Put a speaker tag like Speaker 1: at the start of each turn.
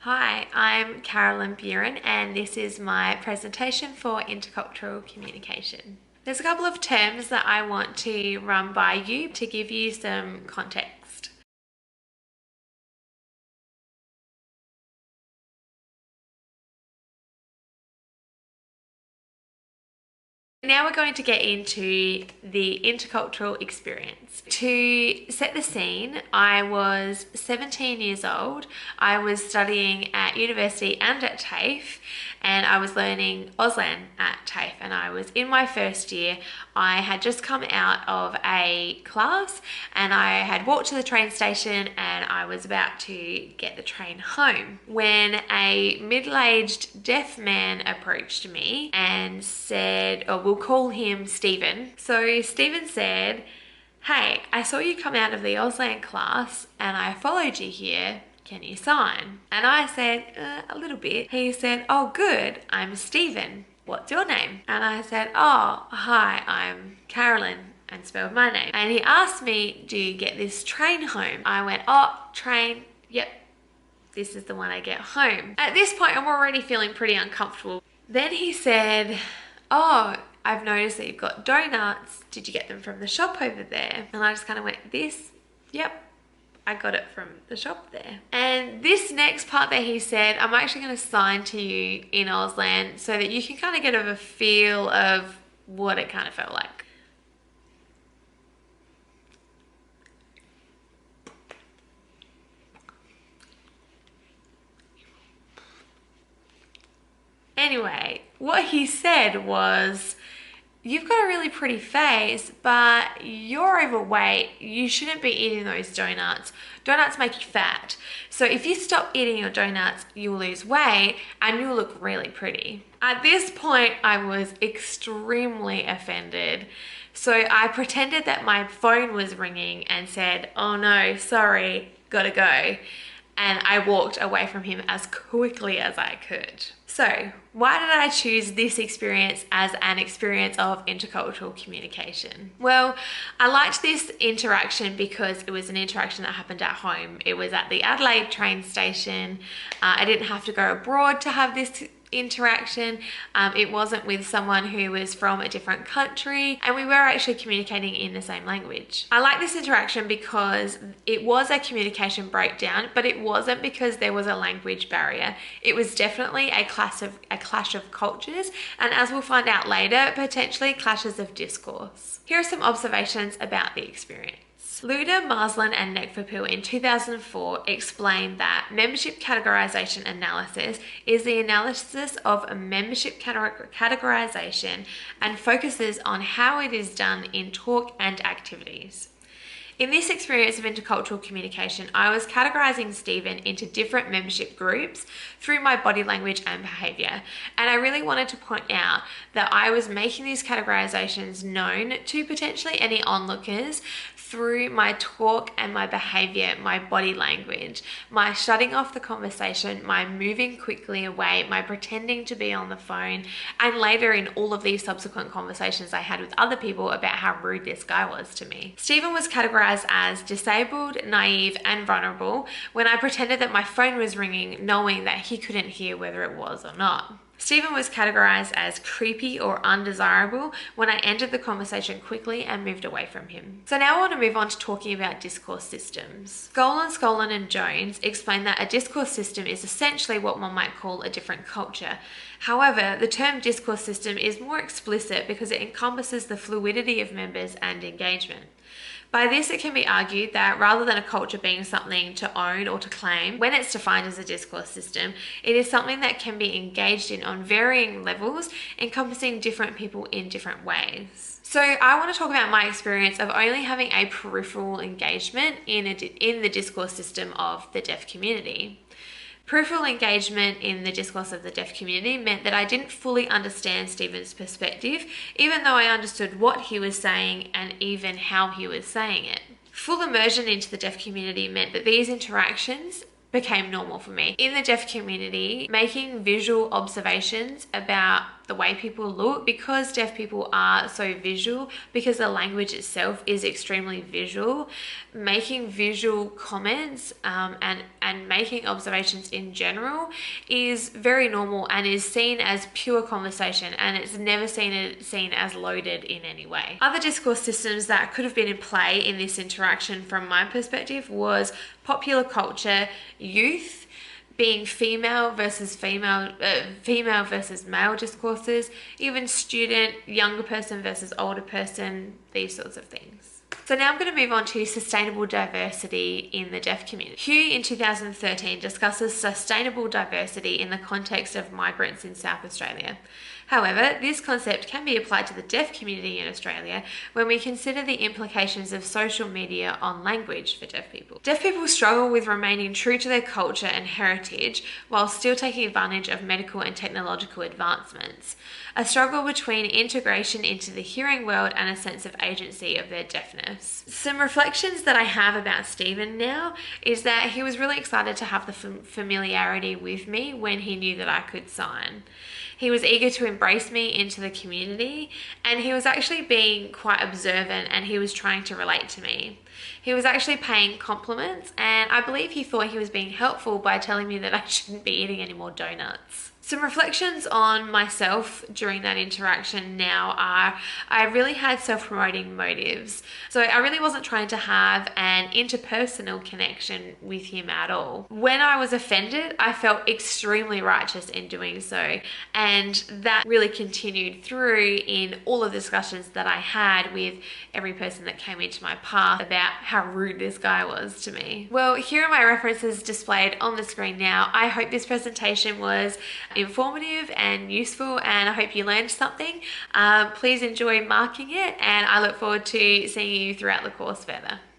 Speaker 1: Hi, I'm Carolyn Buren and this is my presentation for Intercultural Communication. There's a couple of terms that I want to run by you to give you some context. Now we're going to get into the intercultural experience. To set the scene, I was 17 years old. I was studying at university and at TAFE, and I was learning Auslan at TAFE, and I was in my first year. I had just come out of a class and I had walked to the train station and I was about to get the train home when a middle-aged deaf man approached me and said, or we'll call him Stephen. So Stephen said, "Hey, I saw you come out of the Auslan class and I followed you here. Can you sign?" And I said, a little bit. He said, "Oh, good. I'm Stephen. What's your name?" And I said, "Oh, hi, I'm Carolyn," and spelled my name. And he asked me, "Do you get this train home?" I went, "Oh, train, yep. This is the one I get home." At this point, I'm already feeling pretty uncomfortable. Then he said, "Oh, I've noticed that you've got donuts. Did you get them from the shop over there?" And I just kind of went, "This? Yep. I got it from the shop there." And this next part that he said, I'm actually going to sign to you in Auslan so that you can kind of get a feel of what it kind of felt like. Anyway, what he said was, "You've got a really pretty face, but you're overweight. You shouldn't be eating those donuts. Donuts make you fat. So if you stop eating your donuts, you'll lose weight and you'll look really pretty." At this point, I was extremely offended. So I pretended that my phone was ringing and said, "Oh no, sorry, gotta go." And I walked away from him as quickly as I could. So, why did I choose this experience as an experience of intercultural communication? Well, I liked this interaction because it was an interaction that happened at home. It was at the Adelaide train station. I didn't have to go abroad to have this interaction. It wasn't with someone who was from a different country, and we were actually communicating in the same language. I like this interaction because it was a communication breakdown, but it wasn't because there was a language barrier. It was definitely a clash of cultures, and as we'll find out later, potentially clashes of discourse. Here are some observations about the experience. Luda, Marsland and Nekfapil in 2004 explained that membership categorization analysis is the analysis of a membership categorization and focuses on how it is done in talk and activities. In this experience of intercultural communication, I was categorizing Stephen into different membership groups through my body language and behavior. And I really wanted to point out that I was making these categorizations known to potentially any onlookers through my talk and my behavior, my body language, my shutting off the conversation, my moving quickly away, my pretending to be on the phone, and later in all of these subsequent conversations I had with other people about how rude this guy was to me. Stephen was categorized as disabled, naive, and vulnerable when I pretended that my phone was ringing, knowing that he couldn't hear whether it was or not. Stephen was categorized as creepy or undesirable when I ended the conversation quickly and moved away from him. So now I want to move on to talking about discourse systems. Scollin, and Jones explain that a discourse system is essentially what one might call a different culture. However, the term discourse system is more explicit because it encompasses the fluidity of members and engagement. By this, it can be argued that rather than a culture being something to own or to claim, when it's defined as a discourse system, it is something that can be engaged in on varying levels, encompassing different people in different ways. So I want to talk about my experience of only having a peripheral engagement in the discourse system of the deaf community. Peripheral engagement in the discourse of the deaf community meant that I didn't fully understand Stephen's perspective, even though I understood what he was saying and even how he was saying it. Full immersion into the deaf community meant that these interactions became normal for me. In the deaf community, making visual observations about the way people look, because deaf people are so visual, because the language itself is extremely visual. Making visual comments and making observations in general is very normal and is seen as pure conversation, and it's never seen as loaded in any way. Other discourse systems that could have been in play in this interaction from my perspective was popular culture, youth, being female versus male discourses, even student, younger person versus older person, these sorts of things. So now I'm going to move on to sustainable diversity in the deaf community. Hugh in 2013 discusses sustainable diversity in the context of migrants in South Australia. However, this concept can be applied to the deaf community in Australia when we consider the implications of social media on language for deaf people. Deaf people struggle with remaining true to their culture and heritage while still taking advantage of medical and technological advancements. A struggle between integration into the hearing world and a sense of agency of their deafness. Some reflections that I have about Stephen now is that he was really excited to have the familiarity with me when he knew that I could sign. He was eager to embrace me into the community, and he was actually being quite observant, and he was trying to relate to me. He was actually paying compliments, and I believe he thought he was being helpful by telling me that I shouldn't be eating any more donuts. Some reflections on myself during that interaction now are I really had self-promoting motives. So I really wasn't trying to have an interpersonal connection with him at all. When I was offended, I felt extremely righteous in doing so. And that really continued through in all of the discussions that I had with every person that came into my path about how rude this guy was to me. Well, here are my references displayed on the screen now. I hope this presentation was informative and useful, and I hope you learned something. Please enjoy marking it, and I look forward to seeing you throughout the course further.